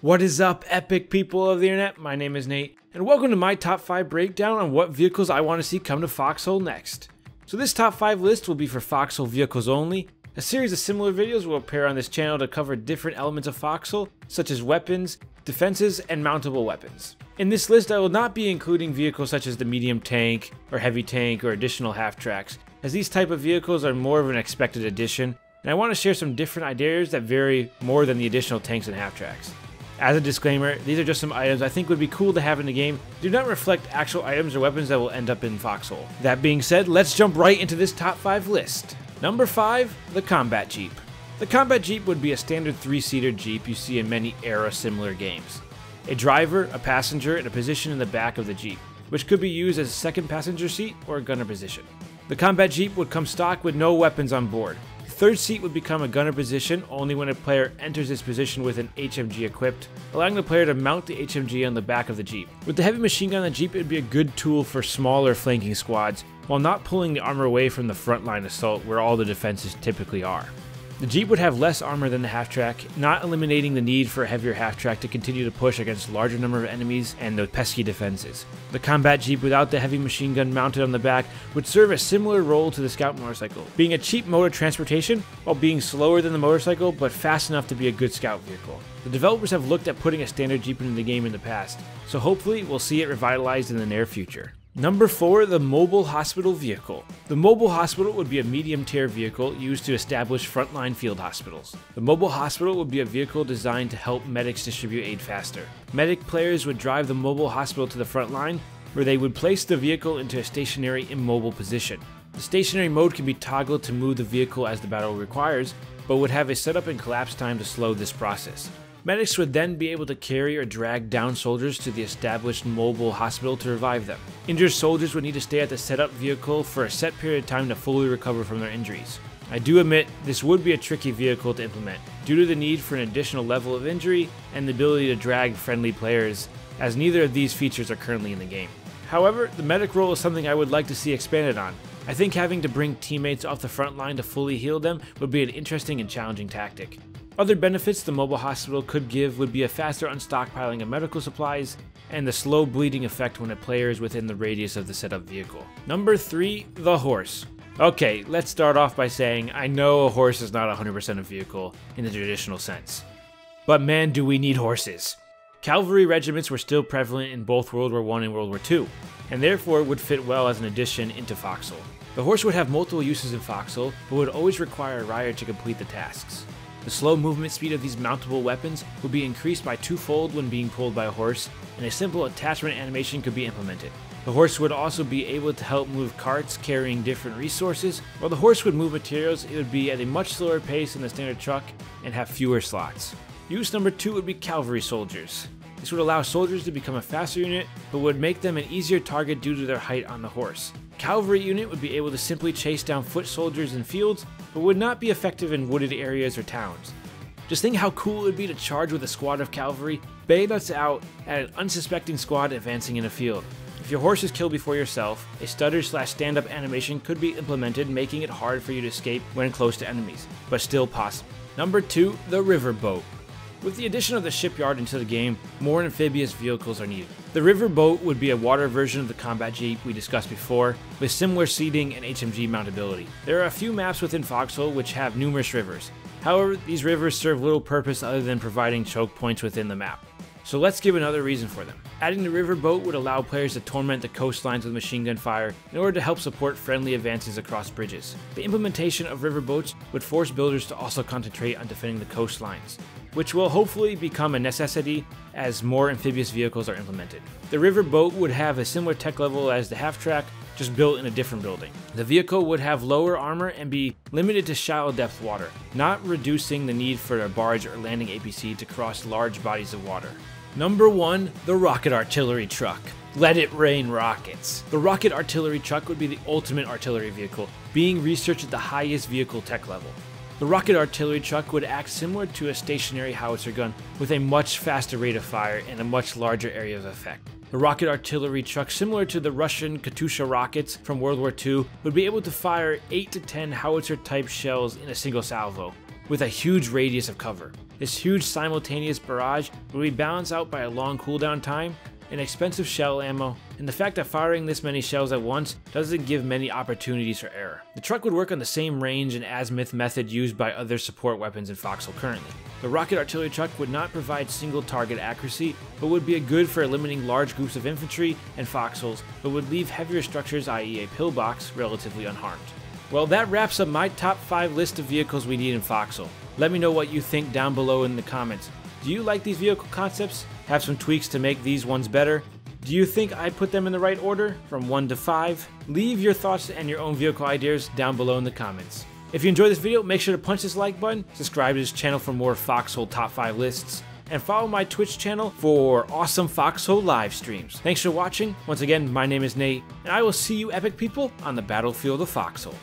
What is up, epic people of the internet? My name is Nate, and welcome to my top 5 breakdown on what vehicles I want to see come to Foxhole next. So this top 5 list will be for Foxhole vehicles only. A series of similar videos will appear on this channel to cover different elements of Foxhole, such as weapons, defenses, and mountable weapons. In this list, I will not be including vehicles such as the medium tank, or heavy tank, or additional half-tracks, as these type of vehicles are more of an expected addition, and I want to share some different ideas that vary more than the additional tanks and half-tracks. As a disclaimer, these are just some items I think would be cool to have in the game, do not reflect actual items or weapons that will end up in Foxhole. That being said, let's jump right into this top 5 list. Number 5, the Combat Jeep. The Combat Jeep would be a standard 3-seater Jeep you see in many era-similar games. A driver, a passenger, and a position in the back of the Jeep, which could be used as a second passenger seat or a gunner position. The Combat Jeep would come stock with no weapons on board. The third seat would become a gunner position only when a player enters this position with an HMG equipped, allowing the player to mount the HMG on the back of the Jeep. With the heavy machine gun on the Jeep, it would be a good tool for smaller flanking squads, while not pulling the armor away from the frontline assault where all the defenses typically are. The Jeep would have less armor than the half-track, not eliminating the need for a heavier half-track to continue to push against a larger number of enemies and the pesky defenses. The Combat Jeep without the heavy machine gun mounted on the back would serve a similar role to the Scout motorcycle, being a cheap mode of transportation while being slower than the motorcycle but fast enough to be a good Scout vehicle. The developers have looked at putting a standard Jeep into the game in the past, so hopefully we'll see it revitalized in the near future. Number 4, the Mobile Hospital Vehicle. The Mobile Hospital would be a medium-tier vehicle used to establish frontline field hospitals. The Mobile Hospital would be a vehicle designed to help medics distribute aid faster. Medic players would drive the Mobile Hospital to the front line, where they would place the vehicle into a stationary immobile position. The stationary mode can be toggled to move the vehicle as the battle requires, but would have a setup and collapse time to slow this process. Medics would then be able to carry or drag down soldiers to the established mobile hospital to revive them. Injured soldiers would need to stay at the setup vehicle for a set period of time to fully recover from their injuries. I do admit this would be a tricky vehicle to implement, due to the need for an additional level of injury and the ability to drag friendly players, as neither of these features are currently in the game. However, the medic role is something I would like to see expanded on. I think having to bring teammates off the front line to fully heal them would be an interesting and challenging tactic. Other benefits the mobile hospital could give would be a faster unstockpiling of medical supplies and the slow bleeding effect when a player is within the radius of the setup vehicle. Number 3, the horse. Okay, let's start off by saying I know a horse is not 100% a vehicle in the traditional sense. But man, do we need horses. Cavalry regiments were still prevalent in both World War I and World War II, and therefore would fit well as an addition into Foxhole. The horse would have multiple uses in Foxhole, but would always require a rider to complete the tasks. The slow movement speed of these mountable weapons would be increased by 2-fold when being pulled by a horse, and a simple attachment animation could be implemented. The horse would also be able to help move carts carrying different resources. While the horse would move materials, it would be at a much slower pace than the standard truck and have fewer slots. Use number 2 would be cavalry soldiers. This would allow soldiers to become a faster unit, but would make them an easier target due to their height on the horse. Cavalry unit would be able to simply chase down foot soldiers in fields, but would not be effective in wooded areas or towns. Just think how cool it would be to charge with a squad of cavalry, bayonets out at an unsuspecting squad advancing in a field. If your horse is killed before yourself, a stutter/stand-up animation could be implemented, making it hard for you to escape when close to enemies, but still possible. Number 2, the riverboat. With the addition of the shipyard into the game, more amphibious vehicles are needed. The riverboat would be a water version of the Combat Jeep we discussed before, with similar seating and HMG mountability. There are a few maps within Foxhole which have numerous rivers. However, these rivers serve little purpose other than providing choke points within the map. So let's give another reason for them. Adding the riverboat would allow players to torment the coastlines with machine gun fire in order to help support friendly advances across bridges. The implementation of riverboats would force builders to also concentrate on defending the coastlines, which will hopefully become a necessity as more amphibious vehicles are implemented. The riverboat would have a similar tech level as the half-track, just built in a different building. The vehicle would have lower armor and be limited to shallow depth water, not reducing the need for a barge or landing APC to cross large bodies of water. Number 1, the Rocket Artillery Truck. Let it rain rockets. The Rocket Artillery Truck would be the ultimate artillery vehicle, being researched at the highest vehicle tech level. The Rocket Artillery Truck would act similar to a stationary howitzer gun with a much faster rate of fire and a much larger area of effect. The Rocket Artillery Truck, similar to the Russian Katyusha rockets from World War II, would be able to fire 8 to 10 howitzer-type shells in a single salvo. with a huge radius of cover. This huge simultaneous barrage will be balanced out by a long cooldown time, and expensive shell ammo, and the fact that firing this many shells at once doesn't give many opportunities for error. The truck would work on the same range and azimuth method used by other support weapons in Foxhole currently. The rocket artillery truck would not provide single target accuracy, but would be good for eliminating large groups of infantry and foxholes, but would leave heavier structures, i.e. a pillbox, relatively unharmed. Well, that wraps up my top 5 list of vehicles we need in Foxhole. Let me know what you think down below in the comments. Do you like these vehicle concepts? Have some tweaks to make these ones better? Do you think I put them in the right order, from 1 to 5? Leave your thoughts and your own vehicle ideas down below in the comments. If you enjoyed this video, make sure to punch this like button, subscribe to this channel for more Foxhole top 5 lists, and follow my Twitch channel for awesome Foxhole live streams. Thanks for watching. Once again, my name is Nate, and I will see you epic people on the battlefield of Foxhole.